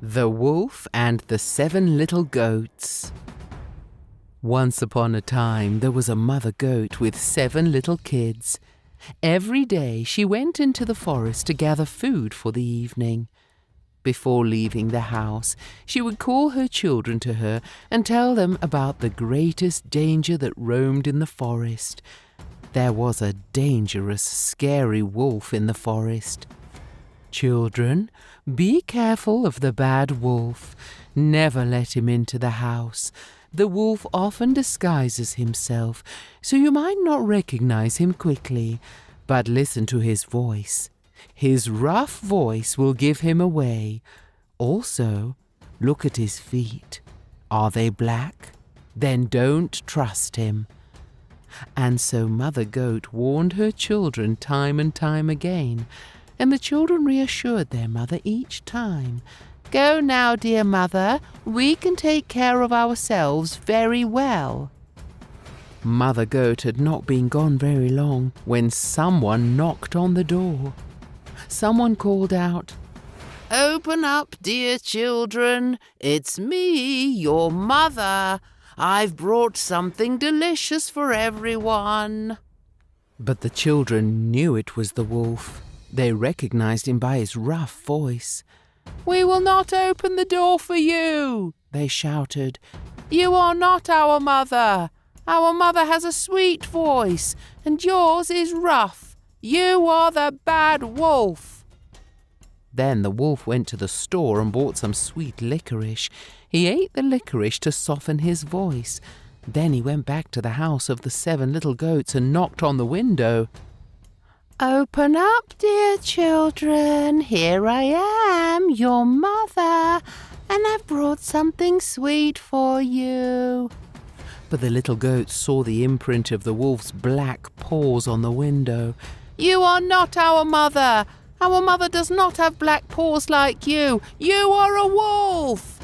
The Wolf and the 7 Little Goats. Once upon a time, there was a mother goat with 7 little kids. Every day she went into the forest to gather food for the evening. Before leaving the house, she would call her children to her and tell them about the greatest danger that roamed in the forest. There was a dangerous, scary wolf in the forest. Children, be careful of the bad wolf. Never let him into the house. The wolf often disguises himself, so you might not recognize him quickly. But listen to his voice. His rough voice will give him away. Also, look at his feet. Are they black? Then don't trust him. And so Mother Goat warned her children time and time again, and the children reassured their mother each time. Go now, dear mother, we can take care of ourselves very well. Mother Goat had not been gone very long when someone knocked on the door. Someone called out, "Open up, dear children. It's me, your mother. I've brought something delicious for everyone." But the children knew it was the wolf. They recognized him by his rough voice. "We will not open the door for you," they shouted. "You are not our mother. Our mother has a sweet voice, and yours is rough. You are the bad wolf." Then the wolf went to the store and bought some sweet licorice. He ate the licorice to soften his voice. Then he went back to the house of the 7 little goats and knocked on the window. "Open up, dear children. Here I am, your mother, and I've brought something sweet for you." But the little goats saw the imprint of the wolf's black paws on the window. "You are not our mother. Our mother does not have black paws like you. You are a wolf."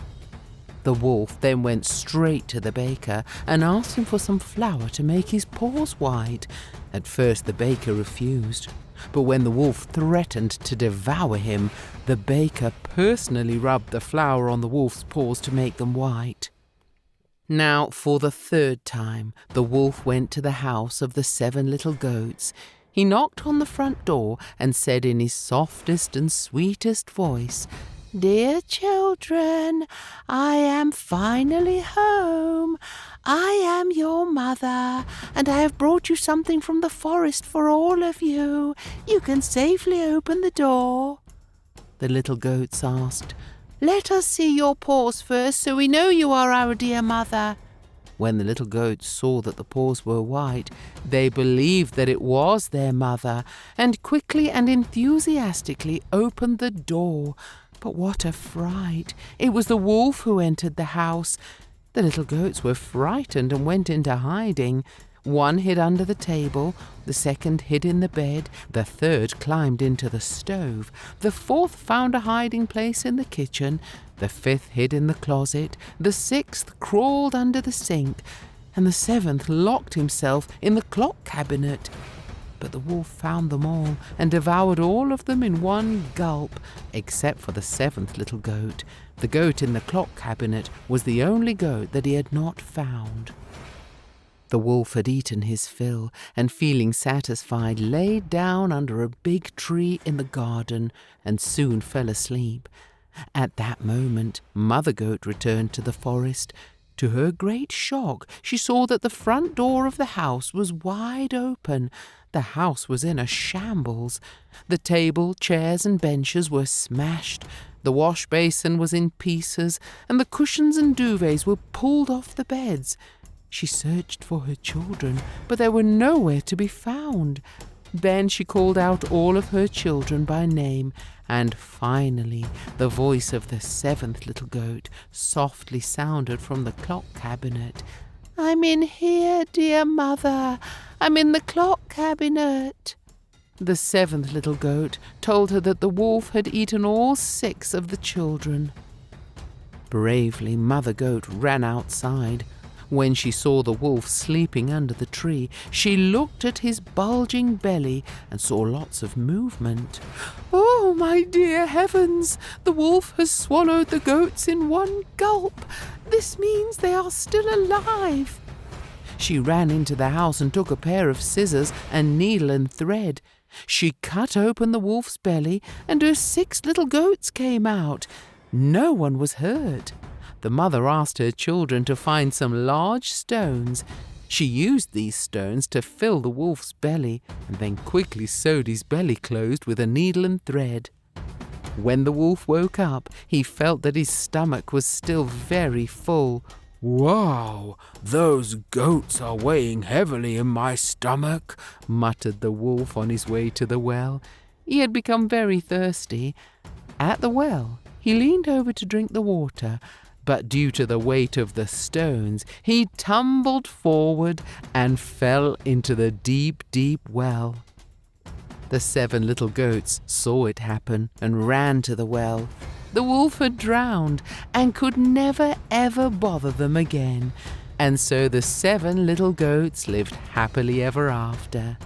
The wolf then went straight to the baker and asked him for some flour to make his paws white. At first the baker refused, but when the wolf threatened to devour him, the baker personally rubbed the flour on the wolf's paws to make them white. Now, for the 3rd time, the wolf went to the house of the 7 little goats. He knocked on the front door and said in his softest and sweetest voice, "Dear children, I am finally home. I am your mother, and I have brought you something from the forest for all of you. You can safely open the door." The little goats asked, "Let us see your paws first, so we know you are our dear mother." When the little goats saw that the paws were white, they believed that it was their mother, and quickly and enthusiastically opened the door. But what a fright! It was the wolf who entered the house. The little goats were frightened and went into hiding. One hid under the table, the second hid in the bed, the third climbed into the stove, the fourth found a hiding place in the kitchen, the fifth hid in the closet, the sixth crawled under the sink, and the 7th locked himself in the clock cabinet. But the wolf found them all and devoured all of them in one gulp, except for the 7th little goat. The goat in the clock cabinet was the only goat that he had not found. The wolf had eaten his fill, and feeling satisfied, lay down under a big tree in the garden and soon fell asleep. At that moment, Mother Goat returned to the forest. To her great shock, she saw that the front door of the house was wide open. The house was in a shambles. The table, chairs, and benches were smashed. The wash basin was in pieces, and the cushions and duvets were pulled off the beds. She searched for her children, but they were nowhere to be found. Then she called out all of her children by name, and finally the voice of the 7th little goat softly sounded from the clock cabinet. "I'm in here, dear mother. I'm in the clock cabinet." The 7th little goat told her that the wolf had eaten all 6 of the children. Bravely, Mother Goat ran outside. When she saw the wolf sleeping under the tree, she looked at his bulging belly and saw lots of movement. "Oh, my dear heavens! The wolf has swallowed the goats in one gulp. This means they are still alive." She ran into the house and took a pair of scissors and needle and thread. She cut open the wolf's belly, and her 6 little goats came out. No one was hurt. The mother asked her children to find some large stones. She used these stones to fill the wolf's belly and then quickly sewed his belly closed with a needle and thread. When the wolf woke up, he felt that his stomach was still very full. "Wow, those goats are weighing heavily in my stomach," muttered the wolf on his way to the well. He had become very thirsty. At the well, he leaned over to drink the water, but due to the weight of the stones, he tumbled forward and fell into the deep, deep well. The 7 little goats saw it happen and ran to the well. The wolf had drowned and could never ever bother them again. And so the 7 little goats lived happily ever after.